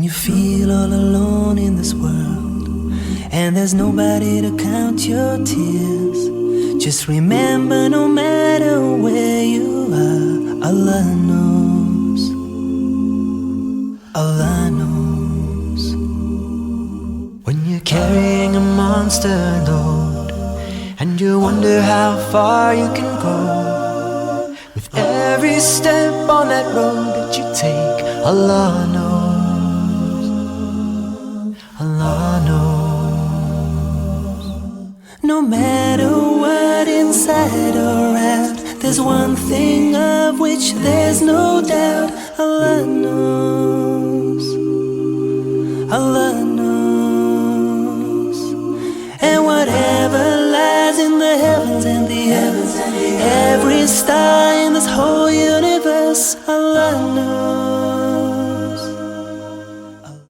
you feel all alone in this world and there's nobody to count your tears, just remember, no matter where you are, Allah knows. Allah knows. When you're carrying a monster load and you wonder how far you can go, with every step on that road that you take, Allah knows. Allah knows. No matter what, inside or out, there's one thing of which there's no doubt. Allah knows. Allah knows. And whatever lies in the heavens and the earth, every star in this whole universe, Allah